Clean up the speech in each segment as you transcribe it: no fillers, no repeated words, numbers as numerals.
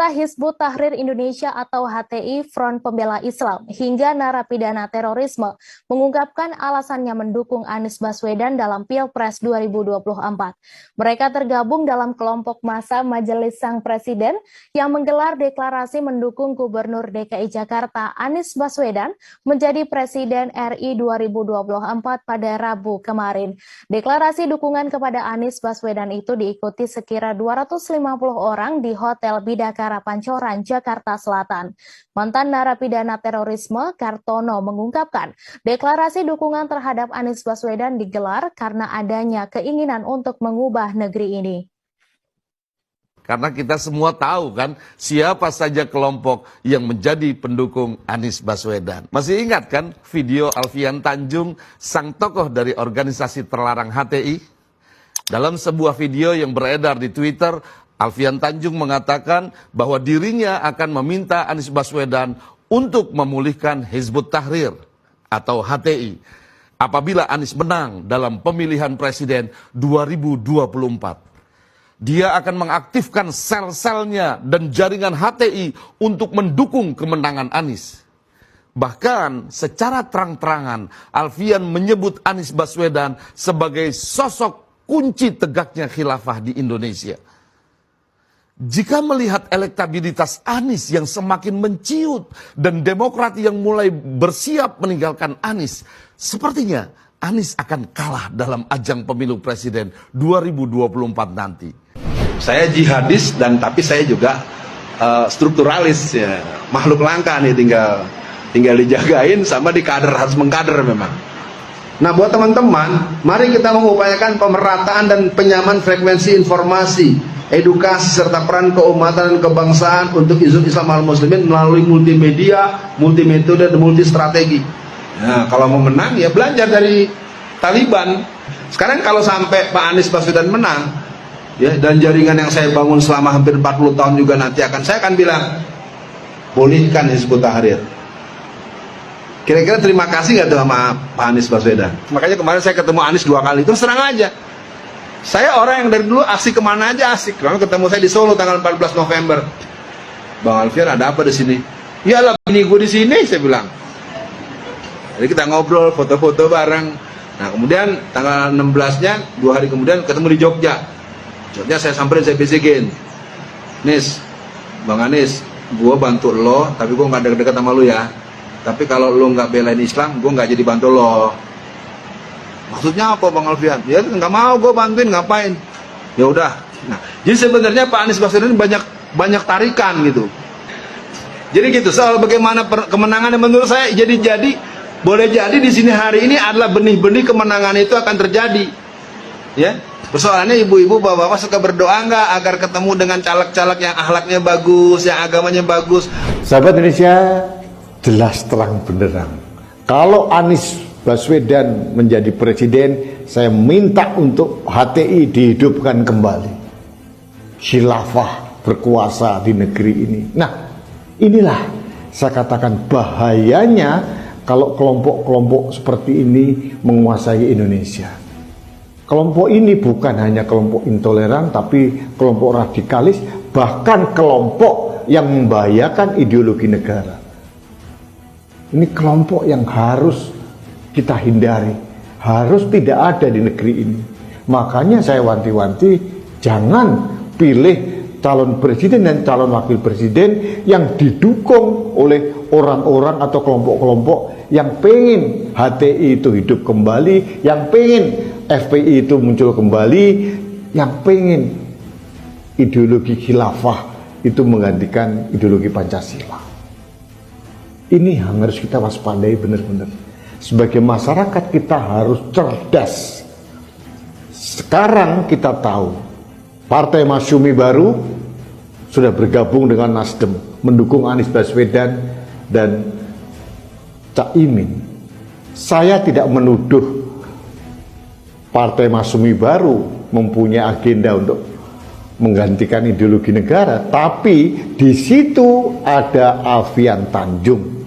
Hizbut Tahrir Indonesia atau HTI Front Pembela Islam hingga narapidana terorisme mengungkapkan alasannya mendukung Anies Baswedan dalam Pilpres 2024. Mereka tergabung dalam kelompok massa Majelis Sang Presiden yang menggelar deklarasi mendukung Gubernur DKI Jakarta Anies Baswedan menjadi Presiden RI 2024 pada Rabu kemarin. Deklarasi dukungan kepada Anies Baswedan itu diikuti sekira 250 orang di Hotel Bidakara Pancoran, Jakarta Selatan. Mantan narapidana terorisme Kartono mengungkapkan deklarasi dukungan terhadap Anies Baswedan digelar karena adanya keinginan untuk mengubah negeri ini. Karena kita semua tahu kan siapa saja kelompok yang menjadi pendukung Anies Baswedan. Masih ingat kan video Alfian Tanjung, sang tokoh dari organisasi terlarang HTI? Dalam sebuah video yang beredar di Twitter, Alfian Tanjung mengatakan bahwa dirinya akan meminta Anies Baswedan untuk memulihkan Hizbut Tahrir atau HTI apabila Anies menang dalam pemilihan presiden 2024. Dia akan mengaktifkan sel-selnya dan jaringan HTI untuk mendukung kemenangan Anies. Bahkan secara terang-terangan Alfian menyebut Anies Baswedan sebagai sosok kunci tegaknya khilafah di Indonesia. Jika melihat elektabilitas Anies yang semakin menciut dan Demokrat yang mulai bersiap meninggalkan Anies, sepertinya Anies akan kalah dalam ajang pemilu presiden 2024 nanti. Saya jihadis tapi saya juga strukturalis ya. Makhluk langka nih tinggal dijagain sama dikader, harus mengkader memang. Nah, buat teman-teman, mari kita mengupayakan pemerataan dan penyamaan frekuensi informasi, edukasi serta peran keumatan dan kebangsaan untuk Hizbut Islam Al-Muslimin melalui multimedia, multimetode dan multistrategi. Nah, kalau mau menang ya belajar dari Taliban. Sekarang kalau sampai Pak Anies Baswedan menang, ya, dan jaringan yang saya bangun selama hampir 40 tahun juga nanti saya akan bilang, pulihkan Hizbut Tahrir. Kira-kira terima kasih nggak tuh sama Pak Anies Baswedan? Makanya kemarin saya ketemu Anies 2 kali, terus serang aja. Saya orang yang dari dulu aksi kemana aja asik. Lalu ketemu saya di Solo tanggal 14 November. Bang Alfian, ada apa di sini? Iyalah, bini gue di sini, saya bilang. Jadi kita ngobrol, foto-foto bareng. Nah, kemudian tanggal 16-nya, 2 hari kemudian ketemu di Jogja. Jogja saya samperin, saya bisikin. Nis, Bang Anies, gue bantu lo, tapi gue nggak deket-deket sama lo ya. Tapi kalau lo nggak belain Islam, gue nggak jadi bantu lo. Maksudnya apa Bang Alfian? Ya nggak mau gue bantuin, ngapain? Ya udah. Nah, jadi sebenarnya Pak Anies Baswedan banyak tarikan gitu. Jadi gitu, soal bagaimana kemenangan menurut saya boleh jadi di sini hari ini adalah benih-benih kemenangan itu akan terjadi. Ya. Persoalannya ibu-ibu, bapak-bapak suka berdoa nggak agar ketemu dengan caleg-caleg yang akhlaknya bagus, yang agamanya bagus. Sahabat Indonesia, jelas terang benderang. Kalau Anies Baswedan menjadi presiden, saya minta untuk HTI dihidupkan kembali. Khilafah berkuasa di negeri ini. Nah, inilah saya katakan bahayanya kalau kelompok-kelompok seperti ini menguasai Indonesia. Kelompok ini bukan hanya kelompok intoleran, tapi kelompok radikalis, bahkan kelompok yang membahayakan ideologi negara. Ini kelompok yang harus kita hindari, harus tidak ada di negeri ini. Makanya saya wanti-wanti, jangan pilih calon presiden dan calon wakil presiden yang didukung oleh orang-orang atau kelompok-kelompok yang pengen HTI itu hidup kembali, yang pengen FPI itu muncul kembali, yang pengen ideologi khilafah itu menggantikan ideologi Pancasila. Ini yang harus kita waspadai benar-benar. Sebagai masyarakat kita harus cerdas. Sekarang kita tahu Partai Masyumi baru sudah bergabung dengan Nasdem, mendukung Anies Baswedan dan Cak Imin. Saya tidak menuduh Partai Masyumi baru mempunyai agenda untuk menggantikan ideologi negara, tapi di situ ada Alfian Tanjung,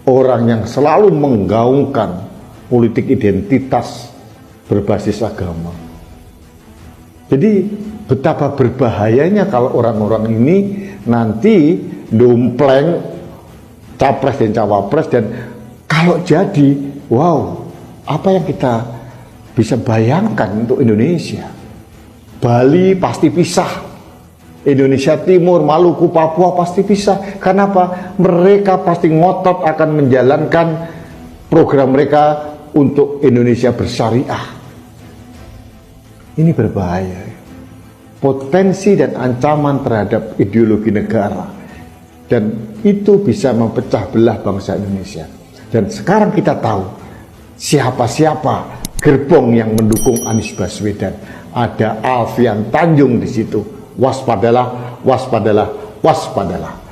orang yang selalu menggaungkan politik identitas berbasis agama. Jadi betapa berbahayanya kalau orang-orang ini nanti dompleng capres dan cawapres, dan kalau jadi, wow, apa yang kita bisa bayangkan untuk Indonesia? Bali pasti pisah, Indonesia Timur, Maluku, Papua pasti pisah. Kenapa? Mereka pasti ngotot akan menjalankan program mereka untuk Indonesia bersyariah. Ini berbahaya. Potensi dan ancaman terhadap ideologi negara. Dan itu bisa memecah belah bangsa Indonesia. Dan sekarang kita tahu siapa-siapa gerbong yang mendukung Anies Baswedan. Ada Alfian Tanjung di situ. Waspadalah, waspadalah, waspadalah.